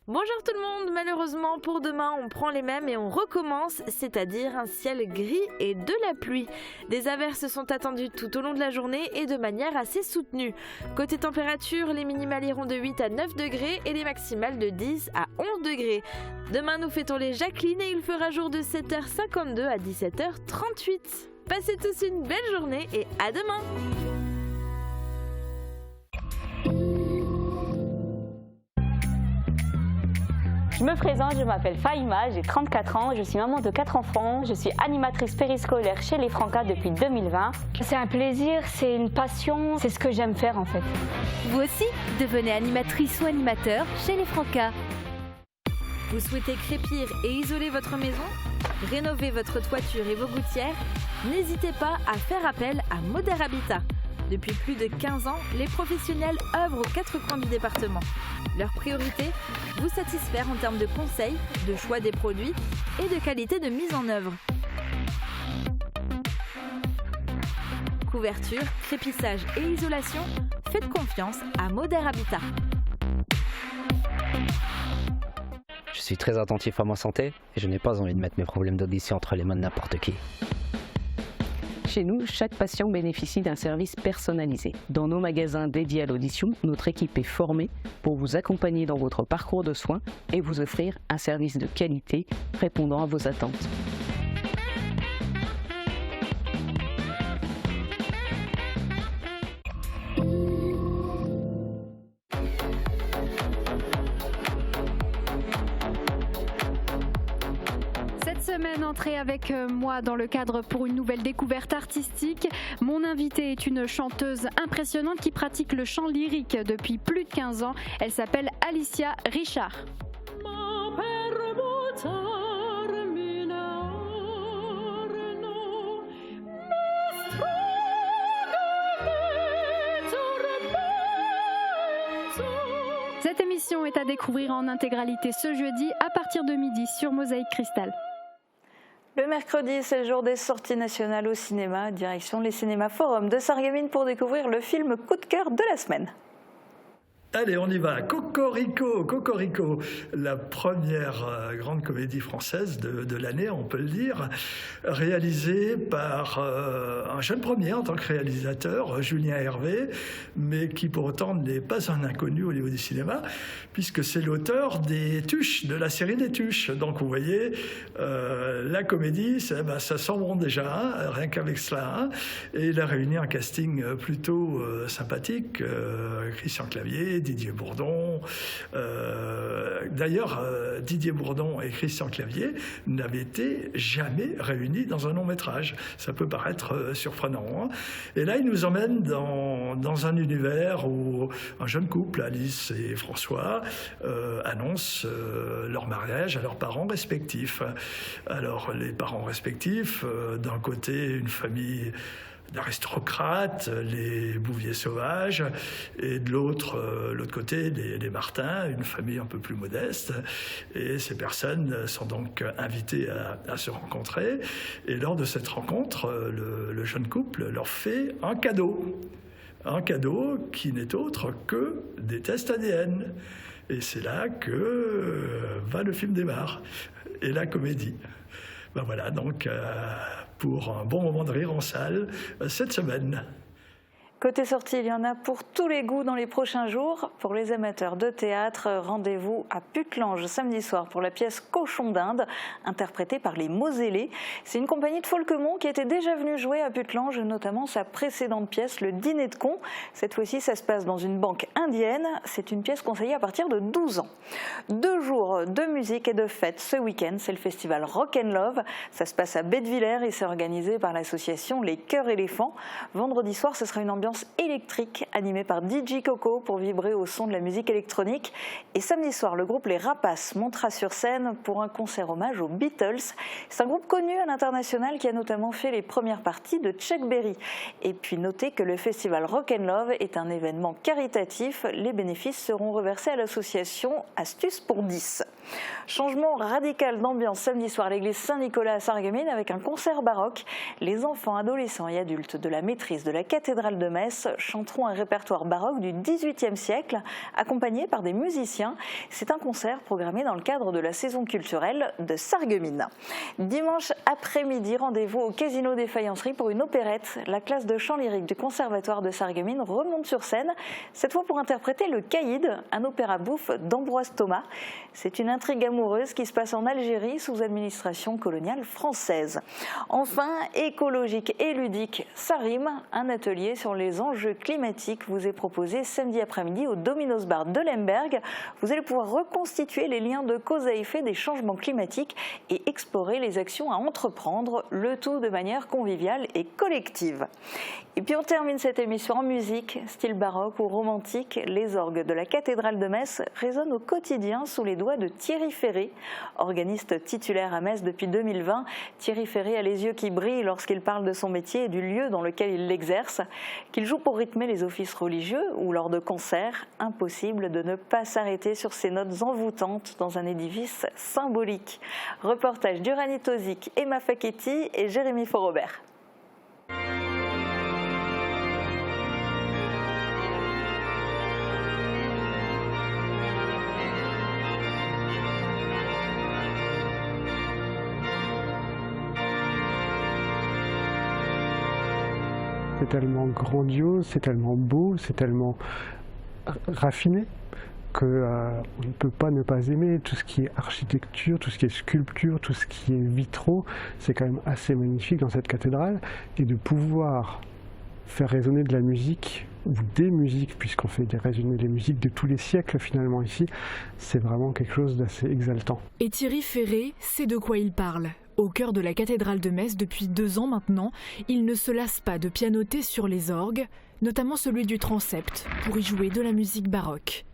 Bonjour tout le monde, malheureusement malheureusement pour demain, on prend les mêmes et on recommence, c'est-à-dire un ciel gris et de la pluie. Des averses sont attendues tout au long de la journée et de manière assez soutenue. Côté température, les minimales iront de 8 à 9 degrés et les maximales de 10 à 11 degrés. Demain, nous fêtons les Jacqueline et il fera jour de 7h52 à 17h38. Passez tous une belle journée et à demain! Je me présente, je m'appelle Faïma, j'ai 34 ans, je suis maman de 4 enfants, je suis animatrice périscolaire chez les Francas depuis 2020. C'est un plaisir, c'est une passion, c'est ce que j'aime faire en fait. Vous aussi, devenez animatrice ou animateur chez les Francas. Vous souhaitez crépir et isoler votre maison? Rénover votre toiture et vos gouttières? N'hésitez pas à faire appel à Moder Habitat. Depuis plus de 15 ans, les professionnels œuvrent aux 4 coins du département. Leur priorité, vous satisfaire en termes de conseils, de choix des produits et de qualité de mise en œuvre. Couverture, crépissage et isolation, faites confiance à Moder Habitat. Je suis très attentif à ma santé et je n'ai pas envie de mettre mes problèmes d'audition entre les mains de n'importe qui. Chez nous, chaque patient bénéficie d'un service personnalisé. Dans nos magasins dédiés à l'audition, notre équipe est formée pour vous accompagner dans votre parcours de soins et vous offrir un service de qualité répondant à vos attentes. Entrez avec moi dans le cadre pour une nouvelle découverte artistique. Mon invitée est une chanteuse impressionnante qui pratique le chant lyrique depuis plus de 15 ans. Elle s'appelle Alicia Richard. Cette émission est à découvrir en intégralité ce jeudi à partir de midi sur Mosaïque Cristal. Le mercredi, c'est le jour des sorties nationales au cinéma. Direction les cinémas Forum de Sarreguemines pour découvrir le film coup de cœur de la semaine. Allez, on y va. Cocorico, Cocorico, la première grande comédie française de l'année, on peut le dire, réalisée par un jeune premier en tant que réalisateur, Julien Hervé, mais qui pour autant n'est pas un inconnu au niveau du cinéma, puisque c'est l'auteur des Tuches, de la série des Tuches. Donc vous voyez, la comédie, ça sent bon déjà, hein, rien qu'avec cela. Hein, et il a réuni un casting plutôt sympathique, Christian Clavier, Didier Bourdon. D'ailleurs, Didier Bourdon et Christian Clavier n'avaient été jamais réunis dans un long métrage. Ça peut paraître surprenant. Hein. Et là, ils nous emmènent dans un univers où un jeune couple, Alice et François, annoncent leur mariage à leurs parents respectifs. Alors, les parents respectifs, d'un côté, une famille d'aristocrates, les Bouvier sauvages, et de l'autre côté, les Martin, une famille un peu plus modeste. Et ces personnes sont donc invitées à se rencontrer. Et lors de cette rencontre, le jeune couple leur fait un cadeau. Un cadeau qui n'est autre que des tests ADN. Et c'est là que le film démarre. Et la comédie. Ben voilà, donc pour un bon moment de rire en salle cette semaine. Côté sortie, il y en a pour tous les goûts dans les prochains jours. Pour les amateurs de théâtre, rendez-vous à Putelange samedi soir pour la pièce Cochon d'Inde, interprétée par les Mosellés. C'est une compagnie de Folquemont qui était déjà venue jouer à Putelange, notamment sa précédente pièce, Le Dîner de cons. Cette fois-ci, ça se passe dans une banque indienne. C'est une pièce conseillée à partir de 12 ans. 2 jours de musique et de fête ce week-end. C'est le festival Rock and Love. Ça se passe à Bettevillers et c'est organisé par l'association Les Cœurs Éléphants. Vendredi soir, ce sera une ambiance électrique animée par DJ Coco pour vibrer au son de la musique électronique. Et samedi soir, le groupe Les Rapaces montera sur scène pour un concert hommage aux Beatles. C'est un groupe connu à l'international qui a notamment fait les premières parties de Chuck Berry. Et puis notez que le festival Rock and Love est un événement caritatif. Les bénéfices seront reversés à l'association Astuces pour 10. Changement radical d'ambiance samedi soir à l'église Saint-Nicolas à Sarreguemines avec un concert baroque. Les enfants, adolescents et adultes de la maîtrise de la cathédrale de Metz Metz chanteront un répertoire baroque du XVIIIe siècle, accompagné par des musiciens. C'est un concert programmé dans le cadre de la saison culturelle de Sarreguemines. Dimanche après-midi, rendez-vous au Casino des Faïenceries pour une opérette. La classe de chant lyrique du Conservatoire de Sarreguemines remonte sur scène, cette fois pour interpréter le Caïd, un opéra bouffe d'Ambroise Thomas. C'est une intrigue amoureuse qui se passe en Algérie sous administration coloniale française. Enfin, écologique et ludique, ça rime. Un atelier sur les enjeux climatiques vous est proposé samedi après-midi au Domino's Bar de Lemberg. Vous allez pouvoir reconstituer les liens de cause à effet des changements climatiques et explorer les actions à entreprendre, le tout de manière conviviale et collective. Et puis on termine cette émission en musique, style baroque ou romantique. Les orgues de la cathédrale de Metz résonnent au quotidien sous les doigts de Thierry Ferré. Organiste titulaire à Metz depuis 2020, Thierry Ferré a les yeux qui brillent lorsqu'il parle de son métier et du lieu dans lequel il l'exerce. Qu'il joue pour rythmer les offices religieux ou lors de concerts, impossible de ne pas s'arrêter sur ces notes envoûtantes dans un édifice symbolique. Reportage d'Uranie Tozic, Emma Facchetti et Jérémy Forobert. C'est tellement grandiose, c'est tellement beau, c'est tellement raffiné qu'on ne peut pas ne pas aimer. Tout ce qui est architecture, tout ce qui est sculpture, tout ce qui est vitraux, c'est quand même assez magnifique dans cette cathédrale. Et de pouvoir faire résonner de la musique, ou des musiques, puisqu'on fait résonner les musiques de tous les siècles finalement ici, c'est vraiment quelque chose d'assez exaltant. Et Thierry Ferré sait de quoi il parle. Au cœur de la cathédrale de Metz depuis 2 ans maintenant, il ne se lasse pas de pianoter sur les orgues, notamment celui du transept, pour y jouer de la musique baroque.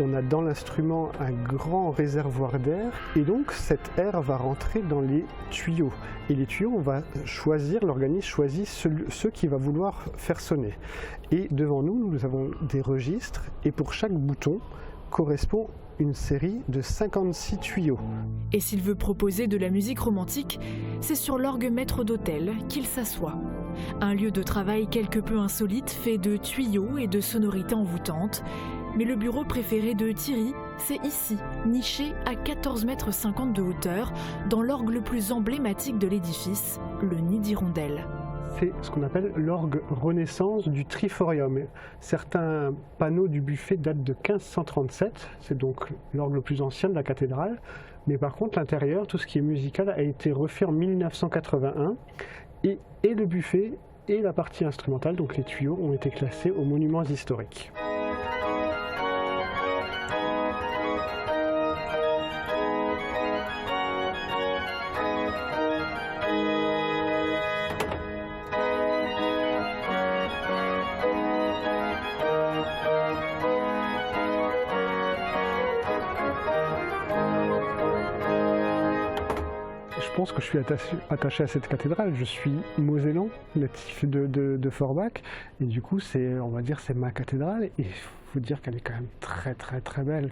On a dans l'instrument un grand réservoir d'air et donc cet air va rentrer dans les tuyaux. Et les tuyaux, on va choisir, l'organisme choisit ceux qu'il va vouloir faire sonner. Et devant nous, nous avons des registres et pour chaque bouton correspond une série de 56 tuyaux. Et s'il veut proposer de la musique romantique, c'est sur l'orgue maître d'hôtel qu'il s'assoit. Un lieu de travail quelque peu insolite fait de tuyaux et de sonorités envoûtantes. Mais le bureau préféré de Thierry, c'est ici, niché à 14,50 m de hauteur, dans l'orgue le plus emblématique de l'édifice, le nid d'hirondelle. C'est ce qu'on appelle l'orgue Renaissance du Triforium. Certains panneaux du buffet datent de 1537, c'est donc l'orgue le plus ancien de la cathédrale. Mais par contre, l'intérieur, tout ce qui est musical, a été refait en 1981. Et le buffet et la partie instrumentale, donc les tuyaux, ont été classés aux monuments historiques. Je pense que je suis attaché à cette cathédrale. Je suis mosellan, natif de Forbach, et du coup, on va dire, c'est ma cathédrale. Et il faut dire qu'elle est quand même très très très belle.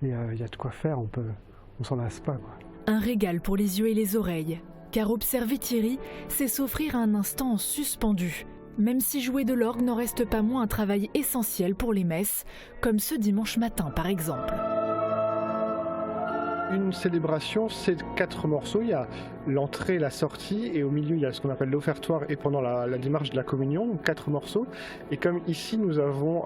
Et il y a de quoi faire, on s'en lasse pas, quoi. Un régal pour les yeux et les oreilles, car observer Thierry, c'est s'offrir un instant en suspendu. Même si jouer de l'orgue n'en reste pas moins un travail essentiel pour les messes, comme ce dimanche matin par exemple. Une célébration, c'est 4 morceaux. Il y a l'entrée, la sortie, et au milieu, il y a ce qu'on appelle l'offertoire et pendant la démarche de la communion, 4 morceaux. Et comme ici, nous avons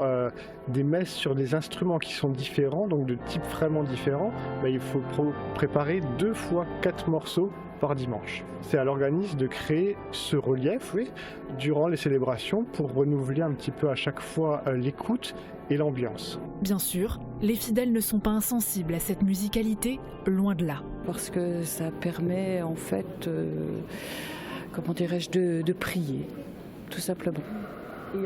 des messes sur des instruments qui sont différents, donc de types vraiment différents, il faut préparer 2 fois 4 morceaux par dimanche. C'est à l'organisme de créer ce relief, durant les célébrations pour renouveler un petit peu à chaque fois l'écoute et l'ambiance. Bien sûr, les fidèles ne sont pas insensibles à cette musicalité, loin de là. Parce que ça permet en fait, comment dirais-je, de prier, tout simplement.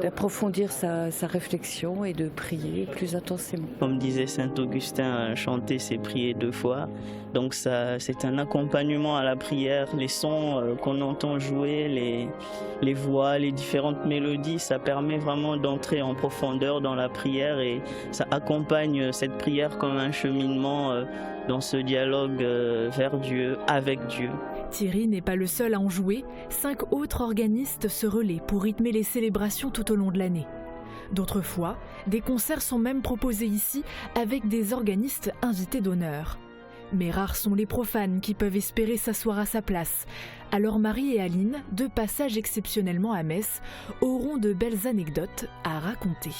d'approfondir sa réflexion et de prier plus intensément. Comme disait saint Augustin, chanter c'est prier 2 fois. Donc c'est un accompagnement à la prière. Les sons qu'on entend jouer, les voix, les différentes mélodies, ça permet vraiment d'entrer en profondeur dans la prière et ça accompagne cette prière comme un cheminement dans ce dialogue vers Dieu, avec Dieu. Thierry n'est pas le seul à en jouer. 5 autres organistes se relaient pour rythmer les célébrations tout au long de l'année. D'autres fois, des concerts sont même proposés ici avec des organistes invités d'honneur. Mais rares sont les profanes qui peuvent espérer s'asseoir à sa place. Alors Marie et Aline, de passage exceptionnellement à Metz, auront de belles anecdotes à raconter.